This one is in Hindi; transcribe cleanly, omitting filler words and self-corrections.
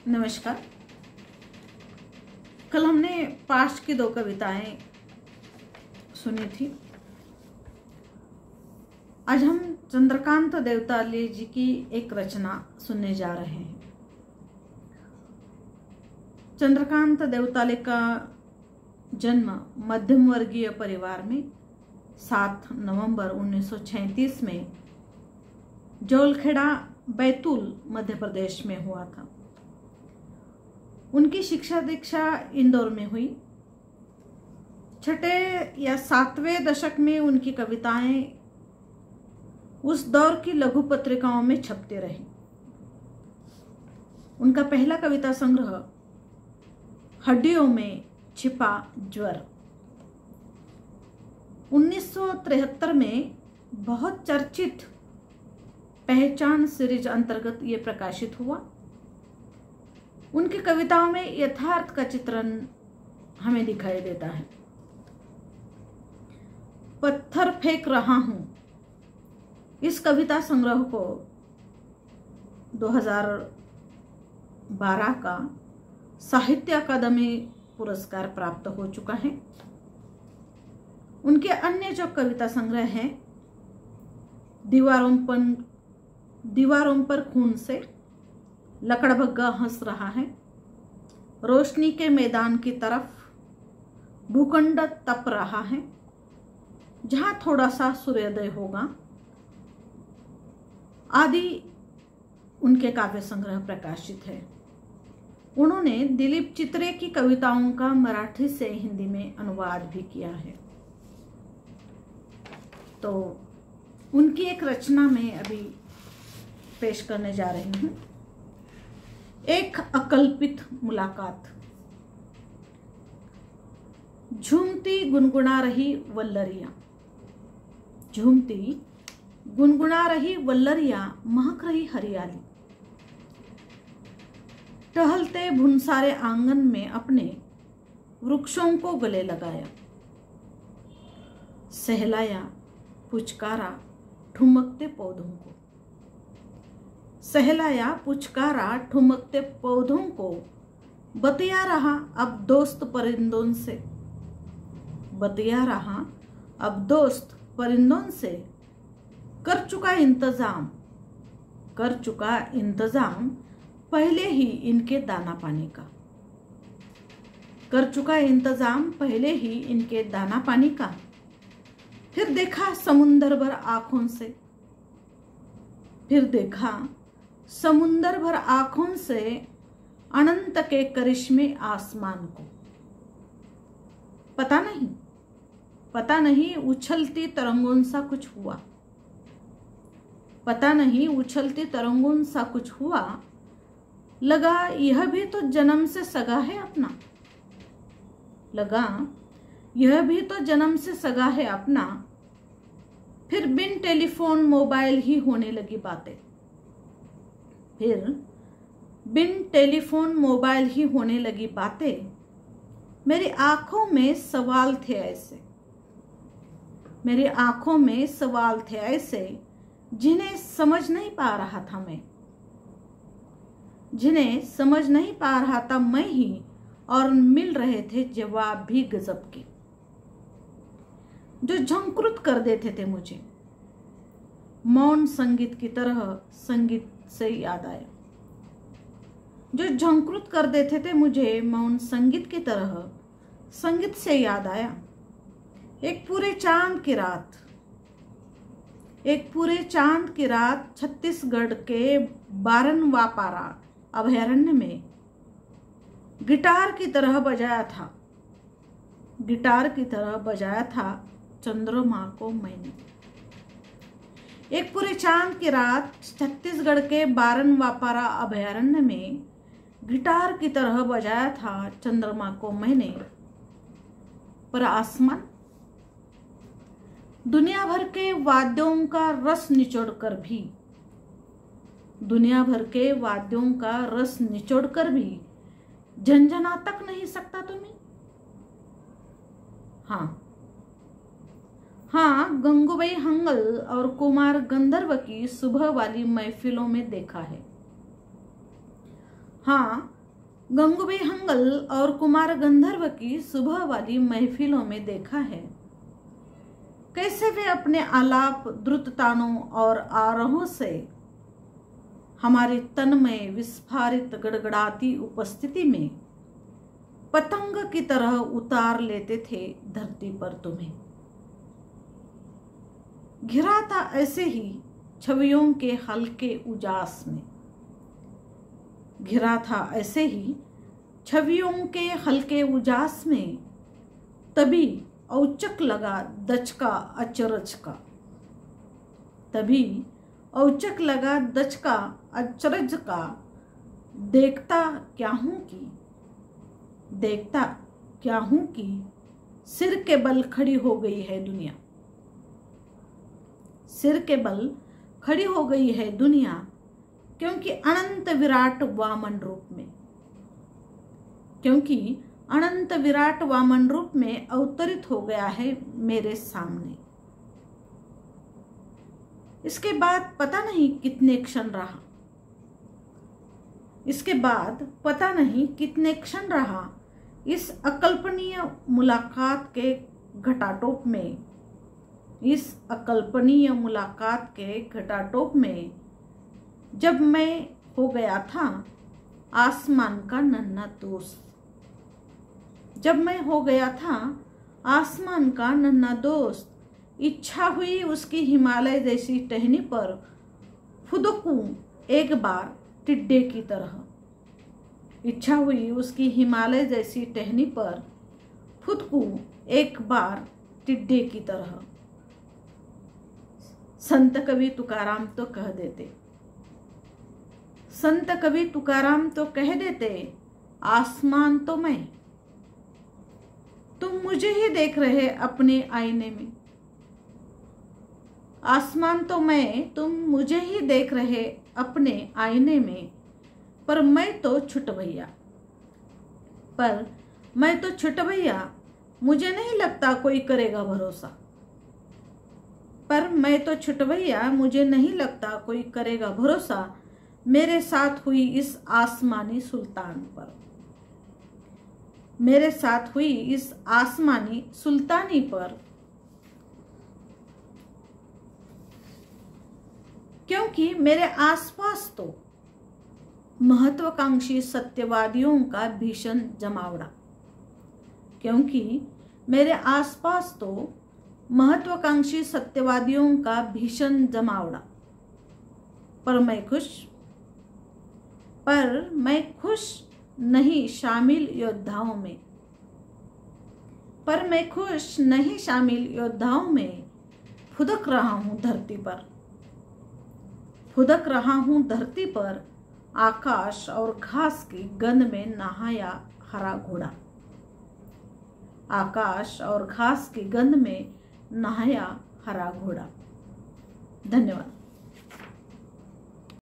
नमस्कार। कल हमने पास्ट की 2 कविताएं सुनी थी। आज हम चंद्रकांत देवताले जी की एक रचना सुनने जा रहे हैं। चंद्रकांत देवताले का जन्म मध्यम वर्गीय परिवार में 7 नवंबर 1936 में जौलखेड़ा बैतूल मध्य प्रदेश में हुआ था। उनकी शिक्षा दीक्षा इंदौर में हुई। 6 या 7वें दशक में उनकी कविताएं उस दौर की लघु पत्रिकाओं में छपती रही। उनका पहला कविता संग्रह हड्डियों में छिपा ज्वर 1973 में बहुत चर्चित पहचान सीरीज अंतर्गत ये प्रकाशित हुआ। उनकी कविताओं में यथार्थ का चित्रण हमें दिखाई देता है। पत्थर फेंक रहा हूं इस कविता संग्रह को 2012 का साहित्य अकादमी पुरस्कार प्राप्त हो चुका है। उनके अन्य जो कविता संग्रह हैं दीवारों पर खून से, लकड़बग्गा हंस रहा है, रोशनी के मैदान की तरफ, भूखंड तप रहा है, जहां थोड़ा सा सूर्योदय होगा आदि उनके काव्य संग्रह प्रकाशित है। उन्होंने दिलीप चित्रे की कविताओं का मराठी से हिंदी में अनुवाद भी किया है। तो उनकी एक रचना में अभी पेश करने जा रही हूं। एक अकल्पित मुलाकात। झूमती गुनगुना रही वल्लरिया, झूमती गुनगुना रही वल्लरिया, महक रही हरियाली। टहलते भुनसारे आंगन में अपने वृक्षों को गले लगाया, सहलाया पुचकारा ठुमकते पौधों को, सहलाया पुचकारा ठुमकते पौधों को। बतिया रहा अब दोस्त परिंदों से, बतिया रहा अब दोस्त परिंदों से। कर चुका इंतजाम पहले ही इनके दाना पानी का, कर चुका इंतजाम पहले ही इनके दाना पानी का। फिर देखा समुंदर भर आंखों से, फिर देखा समुंदर भर आंखों से अनंत के करिश्मे आसमान को। पता नहीं उछलती तरंगों सा कुछ हुआ, पता नहीं उछलती तरंगों सा कुछ हुआ। लगा यह भी तो जन्म से सगा है अपना, लगा यह भी तो जन्म से सगा है अपना। फिर बिन टेलीफोन मोबाइल ही होने लगी बातें, फिर बिन टेलीफोन मोबाइल ही होने लगी बातें। मेरी आंखों में सवाल थे ऐसे, मेरी आंखों में सवाल थे ऐसे, जिन्हें समझ नहीं पा रहा था मैं, जिन्हें समझ नहीं पा रहा था मैं ही, और मिल रहे थे जवाब भी गजब के, जो झंकृत कर देते थे मुझे। मौन संगीत की तरह संगीत से याद आया, जो झंकृत कर देते थे मुझे मौन संगीत की तरह संगीत से याद आया। एक पूरे चांद की रात छत्तीसगढ़ के बारनवापारा अभयारण्य में गिटार की तरह बजाया था चंद्रमा को मैंने। एक पूरे चांद की रात छत्तीसगढ़ के बारनवापारा अभयारण्य में गिटार की तरह बजाया था चंद्रमा को मैंने। पर आसमान दुनिया भर के वाद्यों का रस निचोड़कर भी झंझना तक नहीं सकता तुम्हें। हाँ, गंगूबाई हंगल और कुमार गंधर्व की सुबह वाली महफिलों में देखा है। हाँ, गंगूबाई हंगल और कुमार गंधर्व की सुबह वाली महफिलों में देखा है कैसे वे अपने आलाप द्रुत तानों और आरोहों से हमारी तन में विस्फारित गड़गड़ाती उपस्थिति में पतंग की तरह उतार लेते थे धरती पर तुम्हें। घिरा था ऐसे ही छवियों के हल्के उजास में, घिरा था ऐसे ही छवियों के हल्के उजास में, तभी औचक लगा दचका अचरज का, तभी औचक लगा दचका अचरज का। देखता क्या हूं कि, देखता क्या हूं कि सिर के बल खड़ी हो गई है दुनिया, सिर के बल खड़ी हो गई है दुनिया, क्योंकि अनंत विराट वामन रूप में, क्योंकि अनंत विराट वामन रूप में अवतरित हो गया है मेरे सामने। इसके बाद पता नहीं कितने क्षण रहा, इसके बाद पता नहीं कितने क्षण रहा इस अकल्पनीय मुलाकात के घटाटोप में, इस अकल्पनीय मुलाकात के घटाटोप में, जब मैं हो गया था आसमान का नन्हा दोस्त, जब मैं हो गया था आसमान का नन्हा दोस्त। इच्छा हुई उसकी हिमालय जैसी टहनी पर फुदकूं एक बार टिड्डे की तरह, इच्छा हुई उसकी हिमालय जैसी टहनी पर फुदकूं एक बार टिड्डे की तरह। संत कवि तुकाराम तो कह देते, संत कवि तुकाराम तो कह देते, आसमान तो मैं, तुम मुझे ही देख रहे अपने आईने में, आसमान तो मैं, तुम मुझे ही देख रहे अपने आईने में, पर मैं तो छुट भैया, पर मैं तो छुट भैया, मुझे नहीं लगता कोई करेगा भरोसा, पर मैं तो छुट भैया, मुझे नहीं लगता कोई करेगा भरोसा मेरे साथ हुई इस आसमानी सुल्तान पर, मेरे साथ हुई इस आसमानी सुल्तानी पर। क्योंकि मेरे आसपास तो महत्वाकांक्षी सत्यवादियों का भीषण जमावड़ा, क्योंकि मेरे आसपास तो महत्वाकांक्षी सत्यवादियों का भीषण जमावड़ा। पर मैं खुश नहीं शामिल योद्धाओं में, पर मैं खुश नहीं शामिल योद्धाओं में। फुदक रहा हूं धरती पर, फुदक रहा हूं धरती पर, आकाश और घास की गंध में नहाया हरा घोड़ा, आकाश और घास की गंध में नहाया हरा घोड़ा। धन्यवाद।